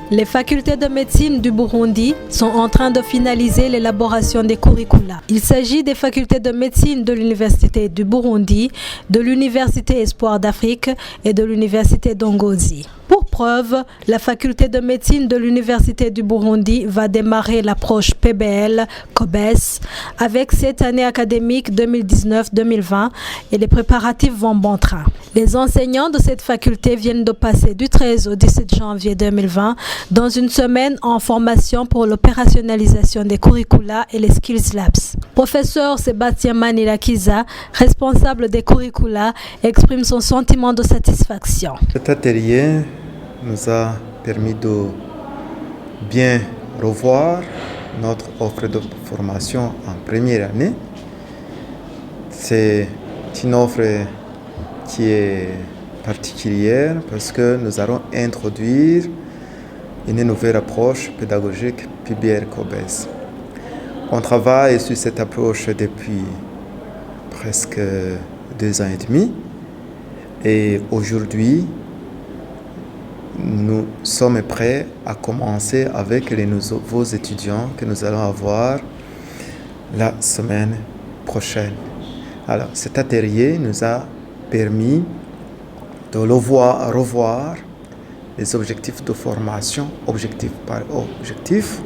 Les facultés de médecine du Burundi sont en train de finaliser l'élaboration des curricula. Il s'agit des facultés de médecine de l'Université du Burundi, de l'Université Espoir d'Afrique et de l'Université d'Ongozi. Pour preuve, la faculté de médecine de l'Université du Burundi va démarrer l'approche PBL-COBES avec cette année académique 2019-2020 et les préparatifs vont bon train. Les enseignants de cette faculté viennent de passer du 13 au 17 janvier 2020 dans une semaine en formation pour l'opérationnalisation des curricula et les Skills Labs. Professeur Sébastien Manirakiza, responsable des curricula, exprime son sentiment de satisfaction. Cet atelier nous a permis de bien revoir notre offre de formation en première année. C'est une offre qui est particulière parce que nous allons introduire une nouvelle approche pédagogique PBL-COBES. On travaille sur cette approche depuis presque 2 ans et demi et aujourd'hui nous sommes prêts à commencer avec les nouveaux étudiants que nous allons avoir la semaine prochaine. Alors, cet atelier nous a permis de revoir les objectifs de formation, objectif par objectif.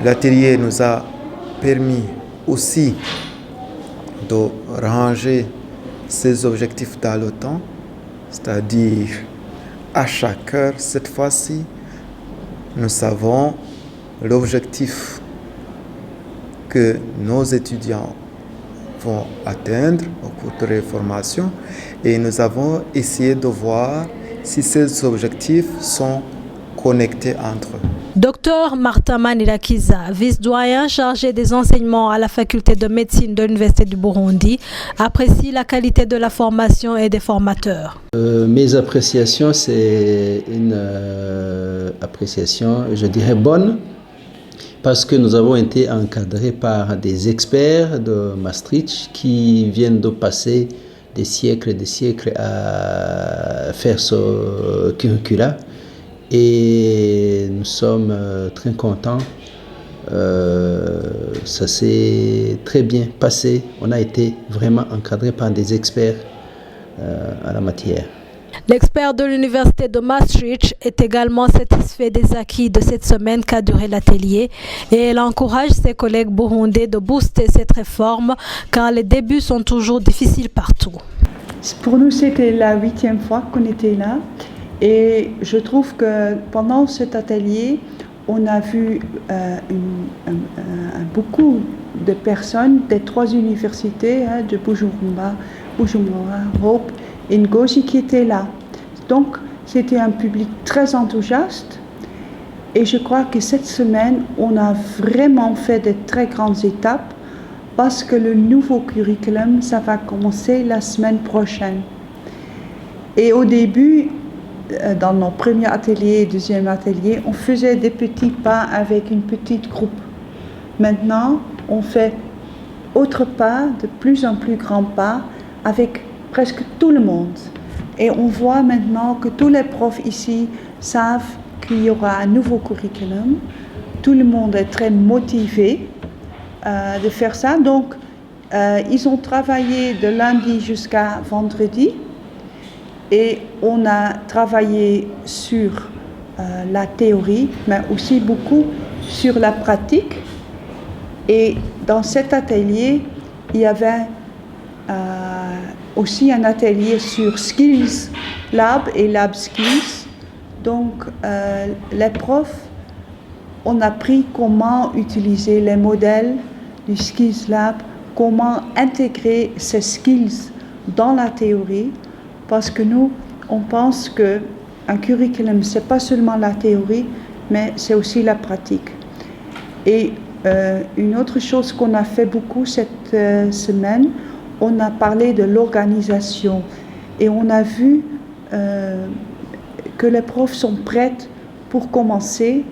L'atelier nous a permis aussi de ranger ces objectifs dans le temps, c'est-à-dire à chaque heure, cette fois-ci, nous savons l'objectif que nos étudiants vont atteindre au cours de la formation et nous avons essayé de voir si ces objectifs sont connectés entre eux. Dr Martin Manirakiza, vice-doyen chargé des enseignements à la faculté de médecine de l'Université du Burundi, apprécie la qualité de la formation et des formateurs. Mes appréciations, c'est une appréciation, je dirais, bonne, parce que nous avons été encadrés par des experts de Maastricht qui viennent de passer des siècles et des siècles à faire ce curricula. Et nous sommes très contents. Ça s'est très bien passé. On a été vraiment encadré par des experts à la matière. L'expert de l'Université de Maastricht est également satisfait des acquis de cette semaine qu'a duré l'atelier et elle encourage ses collègues burundais de booster cette réforme car les débuts sont toujours difficiles partout. Pour nous, c'était la 8e fois qu'on était là. Et je trouve que pendant cet atelier, on a vu beaucoup de personnes des 3 universités, de Bujumbura, Hope et Ngozi qui étaient là. Donc, c'était un public très enthousiaste. Et je crois que cette semaine, on a vraiment fait de très grandes étapes parce que le nouveau curriculum, ça va commencer la semaine prochaine. Et au début, dans nos premiers ateliers et deuxième atelier, on faisait des petits pas avec une petite groupe. Maintenant, on fait autre pas, de plus en plus grands pas, avec presque tout le monde. Et on voit maintenant que tous les profs ici savent qu'il y aura un nouveau curriculum. Tout le monde est très motivé de faire ça. Donc, ils ont travaillé de lundi jusqu'à vendredi. Et on a travaillé sur la théorie, mais aussi beaucoup sur la pratique. Et dans cet atelier, il y avait aussi un atelier sur Skills Lab et Lab Skills. Donc, les profs ont appris comment utiliser les modèles du Skills Lab, comment intégrer ces skills dans la théorie. Parce que nous, on pense qu'un curriculum, ce n'est pas seulement la théorie, mais c'est aussi la pratique. Et une autre chose qu'on a fait beaucoup cette semaine, on a parlé de l'organisation. Et on a vu que les profs sont prêts pour commencer.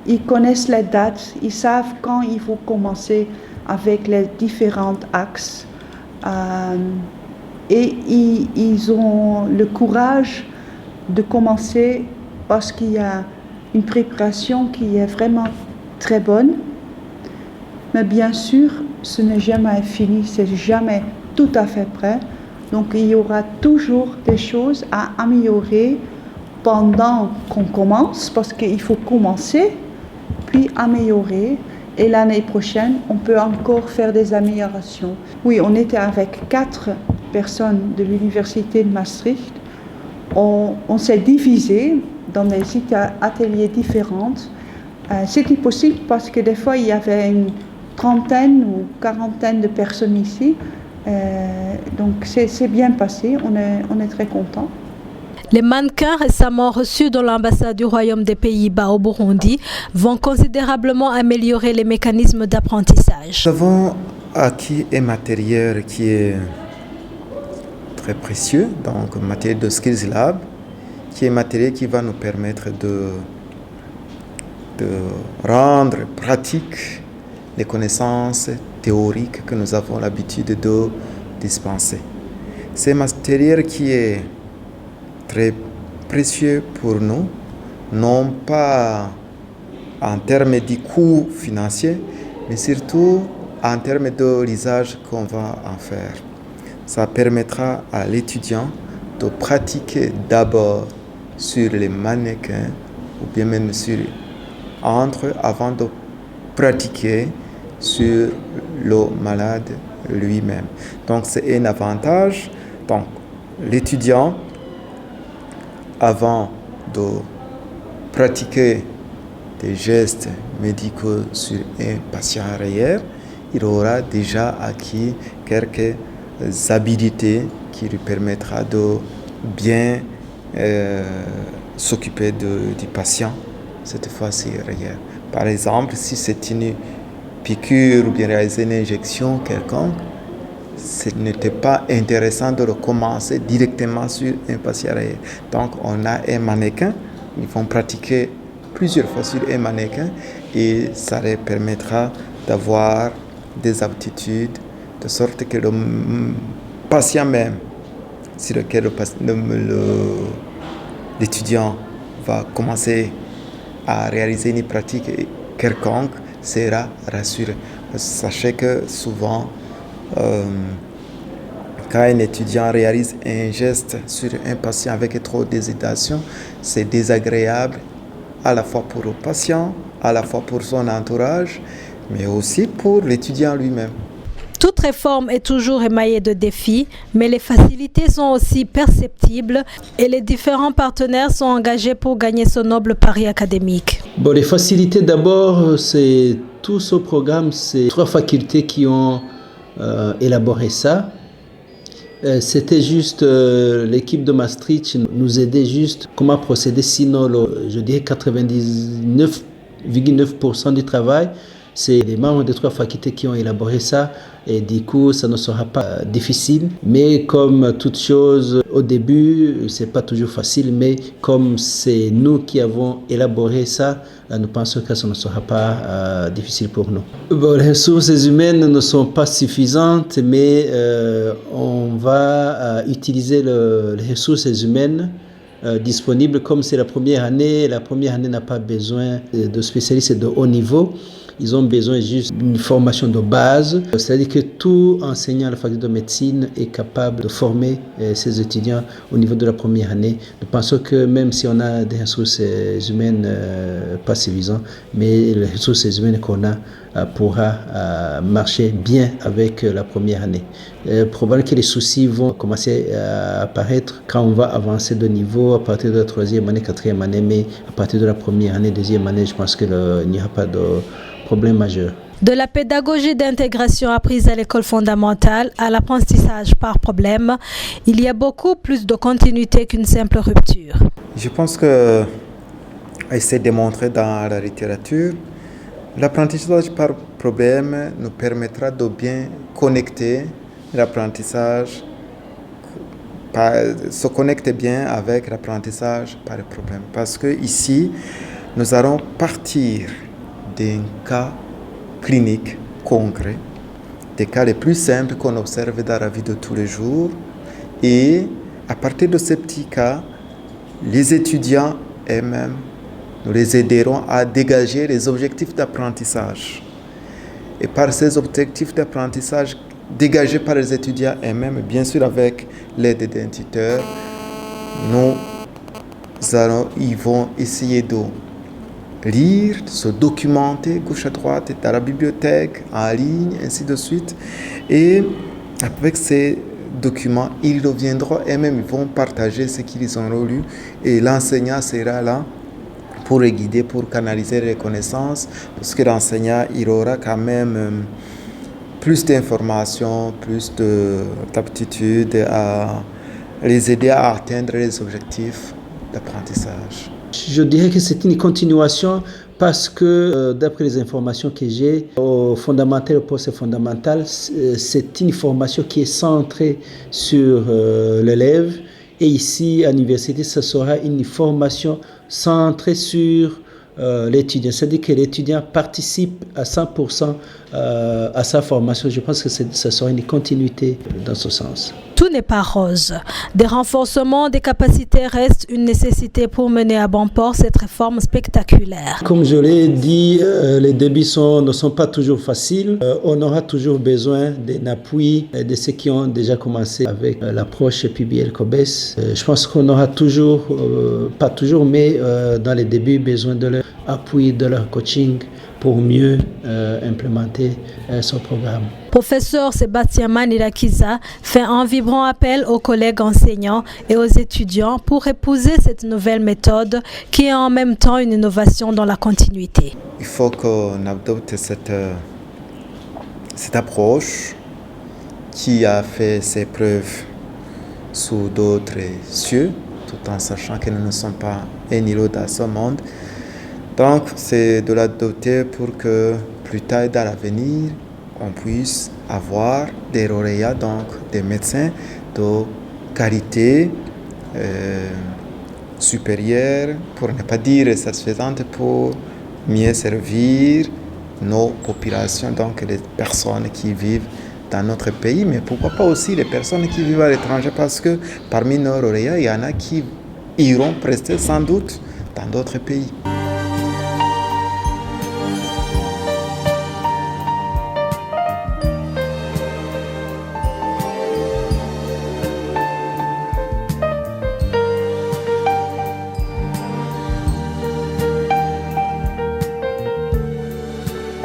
Ils connaissent les dates, ils savent quand il faut commencer avec les différents axes. Et ils ont le courage de commencer parce qu'il y a une préparation qui est vraiment très bonne. Mais bien sûr, ce n'est jamais fini, c'est jamais tout à fait prêt. Donc il y aura toujours des choses à améliorer pendant qu'on commence, parce qu'il faut commencer, puis améliorer. Et l'année prochaine, on peut encore faire des améliorations. Oui, on était avec 4 personnes de l'université de Maastricht. On s'est divisé dans des ateliers différents. C'était possible parce que des fois, il y avait une trentaine ou quarantaine de personnes ici. Donc c'est bien passé, on est très contents. Les mannequins récemment reçus dans l'ambassade du Royaume des Pays-Bas au Burundi vont considérablement améliorer les mécanismes d'apprentissage. Nous avons acquis un matériel qui est très précieux, donc un matériel de Skills Lab, qui est un matériel qui va nous permettre de rendre pratique les connaissances théoriques que nous avons l'habitude de dispenser. C'est un matériel qui est très précieux pour nous, non pas en termes de coûts financiers, mais surtout en termes de l'usage qu'on va en faire. Ça permettra à l'étudiant de pratiquer d'abord sur les mannequins ou bien même avant de pratiquer sur le malade lui-même. Donc c'est un avantage. Donc l'étudiant, avant de pratiquer des gestes médicaux sur un patient réel, il aura déjà acquis quelques habilités qui lui permettra de bien s'occuper du patient, cette fois-ci réel. Par exemple, si c'est une piqûre ou bien réaliser une injection quelconque, ce n'était pas intéressant de recommencer directement sur un patient réel. Donc, on a un mannequin, ils vont pratiquer plusieurs fois sur un mannequin et ça leur permettra d'avoir des aptitudes de sorte que le patient même, sur lequel l'étudiant va commencer à réaliser une pratique quelconque, sera rassuré. Sachez que souvent, quand un étudiant réalise un geste sur un patient avec trop d'hésitation, c'est désagréable à la fois pour le patient, à la fois pour son entourage, mais aussi pour l'étudiant lui-même. Toute réforme est toujours émaillée de défis, mais les facilités sont aussi perceptibles et les différents partenaires sont engagés pour gagner ce noble pari académique. Bon, les facilités d'abord, c'est tout ce programme, c'est 3 facultés qui ont élaboré ça. C'était juste l'équipe de Maastricht nous aidait juste comment procéder, sinon je dirais 99,9% du travail, c'est les membres des 3 facultés qui ont élaboré ça. Et du coup, ça ne sera pas difficile. Mais comme toute chose, au début, c'est pas toujours facile. Mais comme c'est nous qui avons élaboré ça, nous pensons que ça ne sera pas difficile pour nous. Bon, les ressources humaines ne sont pas suffisantes, mais on va utiliser les ressources humaines disponibles. Comme c'est la première année n'a pas besoin de spécialistes de haut niveau. Ils ont besoin juste d'une formation de base. C'est-à-dire que tout enseignant à la faculté de médecine est capable de former ses étudiants au niveau de la première année. Nous pensons que même si on a des ressources humaines pas suffisantes, mais les ressources humaines qu'on a pourra marcher bien avec la première année. Probablement que les soucis vont commencer à apparaître quand on va avancer de niveau à partir de la 3e année, 4e année, mais à partir de la première année, 2e année, je pense qu'il n'y aura pas de problème majeur. De la pédagogie d'intégration apprise à l'école fondamentale à l'apprentissage par problème, il y a beaucoup plus de continuité qu'une simple rupture. Je pense que c'est démontré dans la littérature. L'apprentissage par problème nous permettra de bien connecter l'apprentissage, se connecter bien avec l'apprentissage par problème. Parce que ici, nous allons partir d'un cas clinique concret, des cas les plus simples qu'on observe dans la vie de tous les jours. Et à partir de ces petits cas, les étudiants eux-mêmes nous les aiderons à dégager les objectifs d'apprentissage. Et par ces objectifs d'apprentissage dégagés par les étudiants eux-mêmes, bien sûr avec l'aide d'un tuteur, ils vont essayer de lire, de se documenter gauche à droite, dans la bibliothèque, en ligne, ainsi de suite. Et avec ces documents, ils reviendront eux-mêmes, ils vont partager ce qu'ils ont relu et l'enseignant sera là pour les guider, pour canaliser les connaissances, parce que l'enseignant, il aura quand même plus d'informations, plus d'aptitudes à les aider à atteindre les objectifs d'apprentissage. Je dirais que c'est une continuation parce que d'après les informations que j'ai, au fondamental et au post-fondamental, c'est une formation qui est centrée sur l'élève. Et ici, à l'université, ce sera une formation centrée sur l'étudiant. C'est-à-dire que l'étudiant participe à 100% à sa formation. Je pense que ce sera une continuité dans ce sens. Tout n'est pas rose. Des renforcements des capacités restent une nécessité pour mener à bon port cette réforme spectaculaire. Comme je l'ai dit, les débuts ne sont pas toujours faciles. On aura toujours besoin d'un appui de ceux qui ont déjà commencé avec l'approche PBL-COBES. Je pense qu'on aura toujours, pas toujours, mais dans les débuts, besoin de leur appui, de leur coaching pour mieux implémenter ce programme. Professeur Sébastien Manirakiza fait un vibrant appel aux collègues enseignants et aux étudiants pour épouser cette nouvelle méthode qui est en même temps une innovation dans la continuité. Il faut qu'on adopte cette approche qui a fait ses preuves sous d'autres cieux, tout en sachant que nous ne sommes pas un îlot dans ce monde. Donc, c'est de l'adopter pour que plus tard dans l'avenir, on puisse avoir des lauréats, donc des médecins de qualité supérieure, pour ne pas dire satisfaisante, pour mieux servir nos populations, donc les personnes qui vivent dans notre pays, mais pourquoi pas aussi les personnes qui vivent à l'étranger, parce que parmi nos lauréats, il y en a qui iront prester sans doute dans d'autres pays.